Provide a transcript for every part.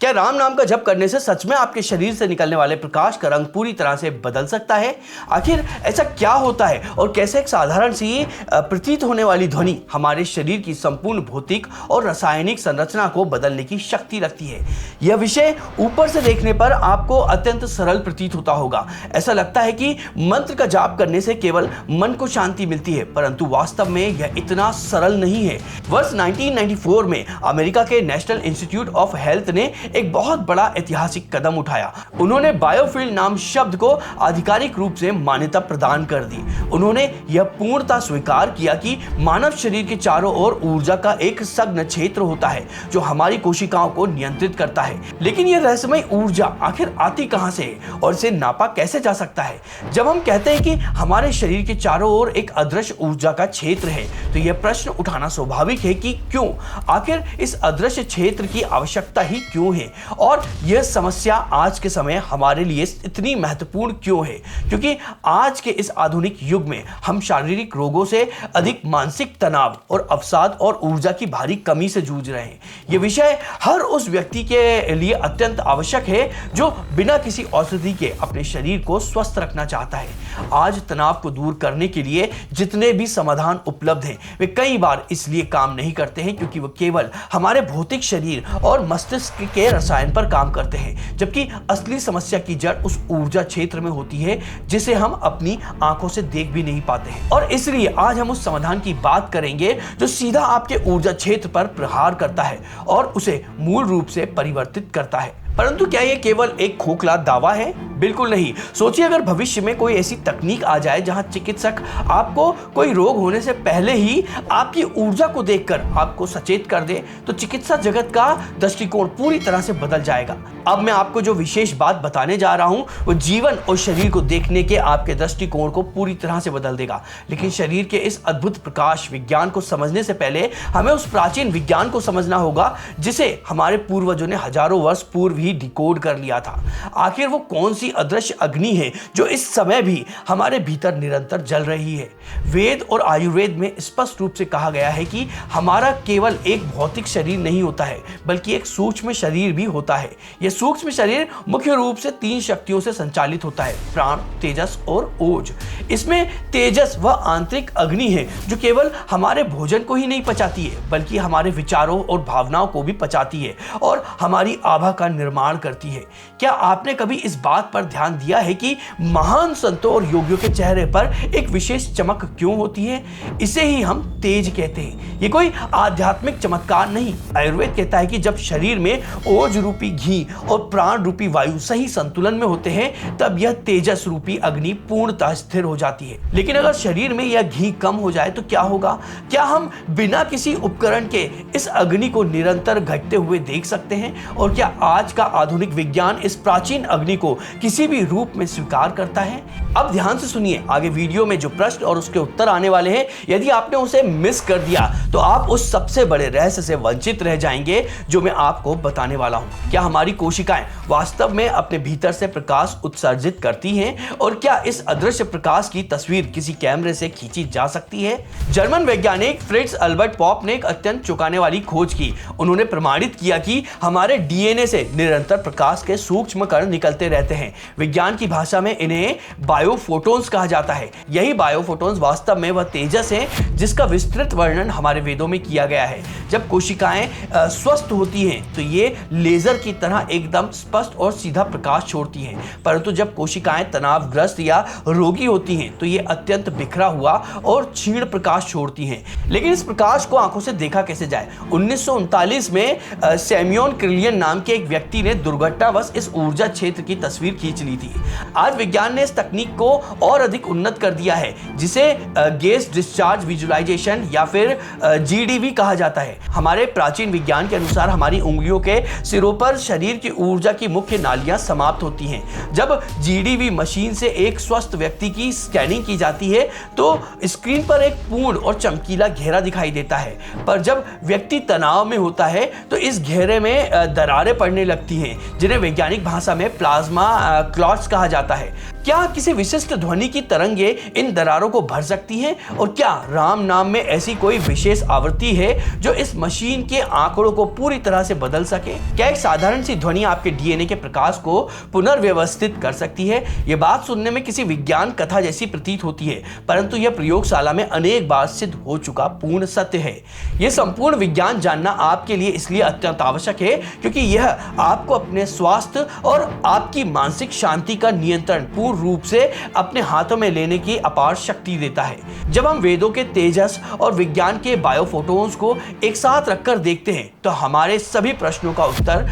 क्या राम नाम का जप करने से सच में आपके शरीर से निकलने वाले प्रकाश का रंग पूरी तरह से बदल सकता है? आखिर ऐसा क्या होता है और कैसे एक साधारण सी प्रतीत होने वाली ध्वनि हमारे शरीर की संपूर्ण भौतिक और रासायनिक संरचना को बदलने की शक्ति रखती है? यह विषय ऊपर से देखने पर आपको अत्यंत सरल प्रतीत होता होगा। ऐसा लगता है कि मंत्र का जाप करने से केवल मन को शांति मिलती है, परंतु वास्तव में यह इतना सरल नहीं है। वर्ष 1994 में अमेरिका के नेशनल इंस्टीट्यूट ऑफ हेल्थ ने एक बहुत बड़ा ऐतिहासिक कदम उठाया। उन्होंने बायोफील्ड नाम शब्द को आधिकारिक रूप से मान्यता प्रदान कर दी। उन्होंने यह पूर्णतः स्वीकार किया कि मानव शरीर के चारों ओर ऊर्जा का एक सघन क्षेत्र होता है जो हमारी कोशिकाओं को नियंत्रित करता है। लेकिन यह रहस्यमय ऊर्जा आखिर आती कहां से है और इसे नापा कैसे जा सकता है? जब हम कहते हैं कि हमारे शरीर के चारों ओर एक अदृश्य ऊर्जा का क्षेत्र है, तो यह प्रश्न उठाना स्वाभाविक है कि क्यों? आखिर इस अदृश्य क्षेत्र की आवश्यकता ही क्यों है? और यह समस्या आज के समय हमारे लिए इतनी महत्वपूर्ण क्यों है? क्योंकि आज के इस आधुनिक युग में हम शारीरिक रोगों से अधिक मानसिक तनाव और अवसाद और ऊर्जा की भारी कमी से जूझ रहे हैं। यह विषय हर उस व्यक्ति के लिए अत्यंत आवश्यक है जो बिना किसी औषधि के अपने शरीर को स्वस्थ रखना चाहता है। आज तनाव को दूर करने के लिए जितने भी समाधान उपलब्ध हैं, वे कई बार इसलिए काम नहीं करते हैं क्योंकि वो केवल हमारे भौतिक शरीर और मस्तिष्क के रसायन पर काम करते हैं, जबकि असली समस्या की जड़ उस ऊर्जा क्षेत्र में होती है जिसे हम अपनी आंखों से देख भी नहीं पाते हैं। और इसलिए आज हम उस समाधान की बात करेंगे जो सीधा आपके ऊर्जा क्षेत्र पर प्रहार करता है और उसे मूल रूप से परिवर्तित करता है। परंतु क्या यह केवल एक खोखला दावा है? बिल्कुल नहीं। सोचिए, अगर भविष्य में कोई ऐसी तकनीक आ जाए जहां चिकित्सक आपको कोई रोग होने से पहले ही आपकी ऊर्जा को देखकर आपको सचेत कर दे, तो चिकित्सा जगत का दृष्टिकोण पूरी तरह से बदल जाएगा। अब मैं आपको जो विशेष बात बताने जा रहा हूं, वो जीवन और शरीर को देखने के आपके दृष्टिकोण को पूरी तरह से बदल देगा। लेकिन शरीर के इस अद्भुत प्रकाश विज्ञान को समझने से पहले हमें उस प्राचीन विज्ञान को समझना होगा जिसे हमारे पूर्वजों ने हजारों वर्ष पूर्व ही डिकोड कर लिया था। आखिर वो कौन सी अदृश्य अग्नि है जो इस समय भी हमारे भीतर निरंतर जल रही है? वेद और आयुर्वेद में स्पष्ट रूप से कहा गया है कि हमारा केवल एक भौतिक शरीर नहीं होता है, बल्कि एक सूक्ष्म शरीर भी होता है। यह सूक्ष्म शरीर मुख्य रूप से 3 शक्तियों से संचालित होता है: प्राण, तेजस और ओज। इसमें तेजस वह आंतरिक अग्नि है जो केवल हमारे भोजन को ही नहीं पचाती है, बल्कि हमारे विचारों और भावनाओं को भी पचाती है और हमारी आभा का निर्माण करती है। क्या आपने कभी इस बात पर ध्यान दिया है कि महान संतों और योगियों के चेहरे पर एक विशेष चमक क्यों होती है? इसे ही हम तेज कहते हैं। ये कोई आध्यात्मिक चमत्कार नहीं। आयुर्वेद कहता है कि जब शरीर में ओज रूपी घी और प्राण रूपी वायु सही संतुलन में होते हैं, तब यह तेजस रूपी अग्नि पूर्णतः स्थिर हो जाती है। लेकिन अगर शरीर में यह घी कम हो जाए तो क्या होगा? क्या हम बिना किसी उपकरण के इस अग्नि को निरंतर घटते हुए देख सकते हैं? और क्या आज का आधुनिक विज्ञान इस प्राचीन अग्नि को किसी भी रूप में स्वीकार करता है? अब ध्यान से सुनिए, आगे वीडियो में जो प्रश्न और उसके उत्तर आने वाले हैं, यदि आपने उसे मिस कर दिया तो आप उस सबसे बड़े रहस्य से वंचित रह जाएंगे जो मैं आपको बताने वाला हूं। क्या हमारी कोशिकाएं वास्तव में अपने भीतर से प्रकाश उत्सर्जित करती हैं? और क्या इस अदृश्य प्रकाश की तस्वीर किसी कैमरे से खींची जा सकती है? जर्मन वैज्ञानिक फ्रिट्ज अल्बर्ट पॉप ने एक अत्यंत चौंकाने वाली खोज की। उन्होंने प्रमाणित किया कि हमारे डीएनए से निरंतर प्रकाश के सूक्ष्म कण निकलते रहते हैं। विज्ञान की भाषा में इन्हें बायोफोटॉन्स कहा जाता है। यही बायोफोटॉन्स वास्तव में वह तेजस है जिसका विस्तृत वर्णन हमारे वेदों में किया गया है। जब कोशिकाएं स्वस्थ होती हैं तो ये लेजर की तरह एकदम स्पष्ट और सीधा प्रकाश छोड़ती हैं, परंतु जब कोशिकाएं तनावग्रस्त या रोगी होती हैं तो ये अत्यंत बिखरा हुआ और क्षीण प्रकाश छोड़ती हैं। लेकिन इस प्रकाश को आंखों से देखा कैसे जाए? 1939 में सैम्यूल क्रिलियन नाम के एक व्यक्ति ने दुर्घटनावश इस ऊर्जा क्षेत्र की तस्वीर खींच ली थी। आज विज्ञान ने इस तकनीक को और अधिक उन्नत कर दिया है, जिसे गैस डिस्चार्ज विजुअलाइजेशन या फिर जीडीवी कहा जाता है। हमारे प्राचीन विज्ञान के अनुसार हमारी उंगलियों के सिरों पर शरीर की ऊर्जा की मुख्य नालियां समाप्त होती हैं। जब जीडीवी मशीन से एक स्वस्थ व्यक्ति की स्कैनिंग की जाती है तो स्क्रीन पर एक पूर्ण और चमकीला घेरा दिखाई देता है, पर जब व्यक्ति तनाव में होता है तो इस घेरे में दरारें पड़ने लगती हैं, जिन्हें वैज्ञानिक भाषा में प्लाज्मा क्लॉट्स कहा जाता है। क्या किसी विशिष्ट ध्वनि की तरंगे इन दरारों को भर सकती हैं? और क्या राम नाम में ऐसी कोई विशेष आवृत्ति है जो इस मशीन के आंकड़ों को पूरी तरह से बदल सके? क्या एक साधारण सी ध्वनि आपके डीएनए के प्रकाश को पुनर्व्यवस्थित कर सकती है? यह बात सुनने में किसी विज्ञान कथा जैसी प्रतीत होती है, परंतु यह प्रयोगशाला में अनेक बार सिद्ध हो चुका पूर्ण सत्य है। यह संपूर्ण विज्ञान जानना आपके लिए इसलिए अत्यंत आवश्यक है क्योंकि यह आपको अपने स्वास्थ्य और आपकी मानसिक शांति का नियंत्रण पूर्ण रूप से अपने हाथों में लेने की अपार शक्ति देता है। जब हम वेदों के तेजस और विज्ञान के बायोफोटोन्स को एक साथ रखकर देखते हैं तो हमारे सभी प्रश्नों का उत्तर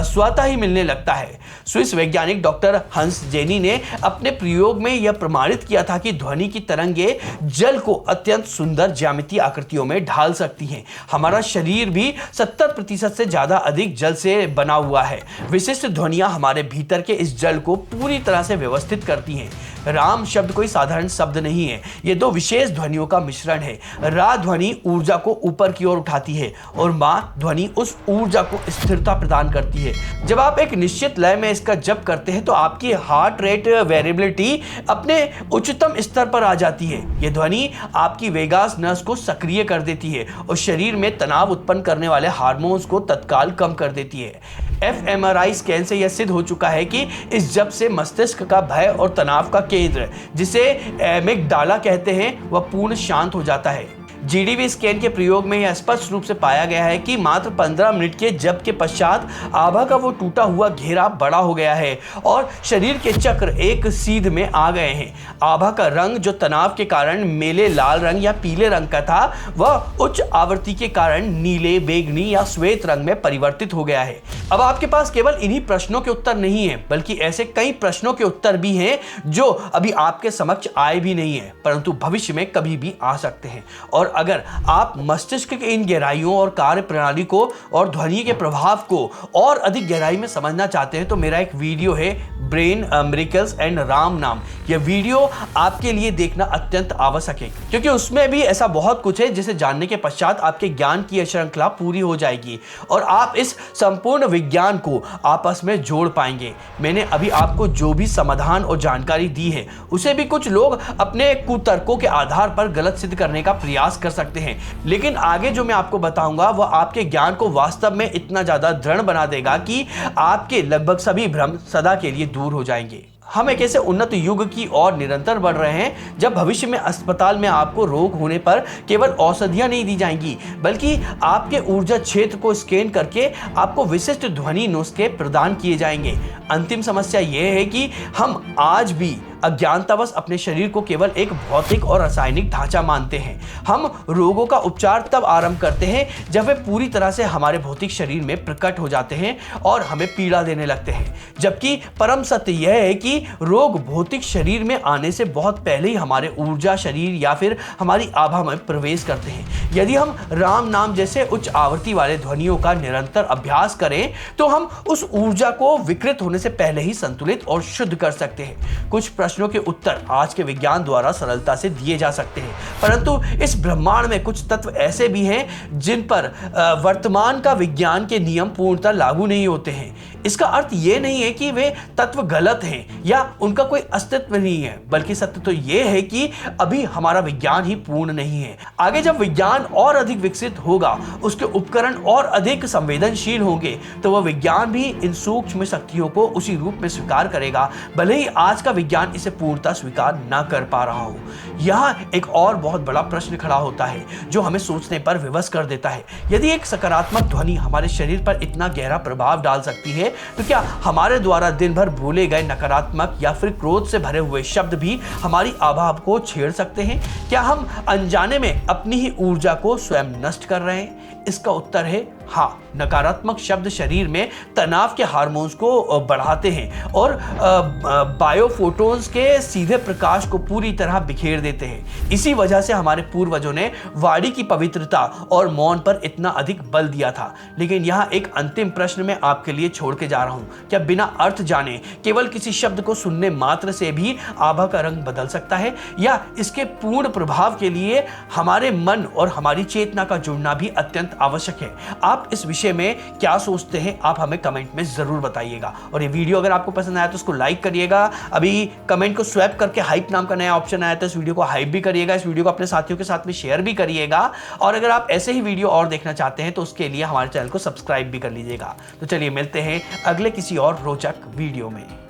स्वतः ही मिलने लगता है। स्विस वैज्ञानिक डॉक्टर हंस जेनी ने अपने प्रयोग में यह प्रमाणित किया था कि ध्वनि की तरंगे जल को अत्यंत सुंदर ज्यामितीय आकृतियों में ढाल सकती हैं। हमारा शरीर भी 70% से ज्यादा अधिक जल से बना हुआ है। विशिष्ट ध्वनियां हमारे भीतर के इस जल को पूरी तरह से व्यवस्थित करती हैं। राम शब्द कोई साधारण शब्द नहीं है, ये दो विशेष ध्वनियों का मिश्रण है। रा ध्वनि ऊर्जा को ऊपर की ओर उठाती है और माँ ध्वनि उस ऊर्जा को स्थिरता प्रदान करती है। जब आप एक निश्चित लय में इसका जप करते हैं तो आपकी हार्ट रेट वेरिएबिलिटी अपने उच्चतम स्तर पर आ जाती है। यह ध्वनि आपकी वेगास नर्व को सक्रिय कर देती है और शरीर में तनाव उत्पन्न करने वाले हार्मोन्स को तत्काल कम कर देती है। fMRI स्कैन से यह सिद्ध हो चुका है कि इस जप से मस्तिष्क का भय और तनाव का केंद्र, जिसे एमिगडाला कहते हैं, वह पूर्ण शांत हो जाता है। GDV स्कैन के प्रयोग में यह स्पष्ट रूप से पाया गया है कि मात्र 15 मिनट के जप के पश्चात आभा का वो टूटा हुआ घेरा बड़ा हो गया है और शरीर के चक्र एक सीध में आ गए हैं। आभा का रंग जो तनाव के कारण मेले लाल रंग या पीले रंग का था, वह उच्च आवृत्ति के कारण नीले, बैगनी या श्वेत रंग में परिवर्तित हो गया है। अब आपके पास केवल इन्हीं प्रश्नों के उत्तर नहीं है, बल्कि ऐसे कई प्रश्नों के उत्तर भी हैं जो अभी आपके समक्ष आए भी नहीं है, परंतु भविष्य में कभी भी आ सकते हैं। और अगर आप मस्तिष्क के इन गहराइयों और कार्य प्रणाली को और ध्वनि के प्रभाव को और अधिक गहराई में समझना चाहते हैं तो मेरा एक वीडियो है ब्रेन मिरेकल्स एंड राम नाम। यह वीडियो आपके लिए देखना अत्यंत आवश्यक है क्योंकि उसमें भी ऐसा बहुत कुछ है जिसे जानने के पश्चात आपके ज्ञान की श्रृंखला पूरी हो जाएगी और आप इस संपूर्ण विज्ञान को आपस में जोड़ पाएंगे। मैंने अभी आपको जो भी समाधान और जानकारी दी है उसे भी कुछ लोग अपने कुतर्कों के आधार पर गलत सिद्ध करने का प्रयास कर सकते हैं, लेकिन आगे जो मैं आपको बताऊंगा वह आपके ज्ञान को वास्तव में इतना ज्यादा दृढ़ बना देगा कि आपके लगभग सभी भ्रम सदा के लिए दूर हो जाएंगे। हम एक ऐसे उन्नत युग की ओर निरंतर बढ़ रहे हैं जब भविष्य में अस्पताल में आपको रोग होने पर केवल औषधियां नहीं दी जाएंगी, बल्कि आपके ऊर्जा क्षेत्र को स्कैन करके आपको विशिष्ट ध्वनि नुस्खे प्रदान किए जाएंगे। अंतिम समस्या यह है कि हम आज भी अज्ञानतावश अपने शरीर को केवल एक भौतिक और रासायनिक ढांचा मानते हैं। हम रोगों का उपचार तब आरंभ करते हैं जब वे पूरी तरह से हमारे भौतिक शरीर में प्रकट हो जाते हैं और हमें पीड़ा देने लगते हैं, जबकि परम सत्य यह है कि रोग भौतिक शरीर में आने से बहुत पहले ही हमारे ऊर्जा शरीर या फिर हमारी आभा में प्रवेश करते हैं। यदि हम राम नाम जैसे उच्च आवृत्ति वाले ध्वनियों का निरंतर अभ्यास करें तो हम उस ऊर्जा को विकृत होने से पहले ही संतुलित और शुद्ध कर सकते हैं। कुछ प्रश्नों के उत्तर आज के विज्ञान द्वारा सरलता से दिए जा सकते हैं, परंतु इस ब्रह्मांड में कुछ तत्व ऐसे भी हैं जिन पर वर्तमान का विज्ञान के नियम पूर्णतः लागू नहीं होते हैं। इसका अर्थ यह नहीं है कि वे तत्व गलत हैं या उनका कोई अस्तित्व नहीं है, बल्कि सत्य तो यह है कि अभी हमारा विज्ञान ही पूर्ण नहीं है। आगे जब विज्ञान और अधिक विकसित होगा, उसके उपकरण और अधिक संवेदनशील होंगे, तो वह विज्ञान भी इन सूक्ष्म शक्तियों को उसी रूप में स्वीकार करेगा, भले ही आज का विज्ञान इसे पूर्णतः स्वीकार न कर पा रहा हो। यहाँ एक और बहुत बड़ा प्रश्न खड़ा होता है जो हमें सोचने पर विवश कर देता है। यदि एक सकारात्मक ध्वनि हमारे शरीर पर इतना गहरा प्रभाव डाल सकती है, तो क्या हमारे द्वारा दिन भर भूले गए नकारात्मक या फिर क्रोध से भरे हुए शब्द भी हमारी आभा को छेड़ सकते हैं? क्या हम अनजाने में अपनी ही ऊर्जा को स्वयं नष्ट कर रहे हैं? इसका उत्तर है हाँ। नकारात्मक शब्द शरीर में तनाव के हार्मोन्स को बढ़ाते हैं और बायोफोटोन्स के सीधे प्रकाश को पूरी तरह बिखेर देते हैं। इसी वजह से हमारे पूर्वजों ने वाणी की पवित्रता और मौन पर इतना अधिक बल दिया था। लेकिन यहाँ एक अंतिम प्रश्न मैं आपके लिए छोड़ के जा रहा हूँ। क्या बिना अर्थ जाने केवल किसी शब्द को सुनने मात्र से भी आभा का रंग बदल सकता है, या इसके पूर्ण प्रभाव के लिए हमारे मन और हमारी चेतना का जुड़ना भी अत्यंत आवश्यक है? आप आप इस विषय में क्या सोचते हैं, आप हमें कमेंट में जरूर बताइएगा। और ये वीडियो अगर आपको पसंद आया तो उसको लाइक करिएगा। अभी कमेंट को स्वैप करके हाइप नाम का नया ऑप्शन आया, तो इस वीडियो को हाइप भी करिएगा, इस वीडियो को अपने साथियों के साथ में शेयर भी करिएगा। और अगर आप ऐसे ही वीडियो और देखना चाहते हैं तो उसके लिए हमारे चैनल को सब्सक्राइब भी कर लीजिएगा। तो चलिए मिलते हैं अगले किसी और रोचक वीडियो में।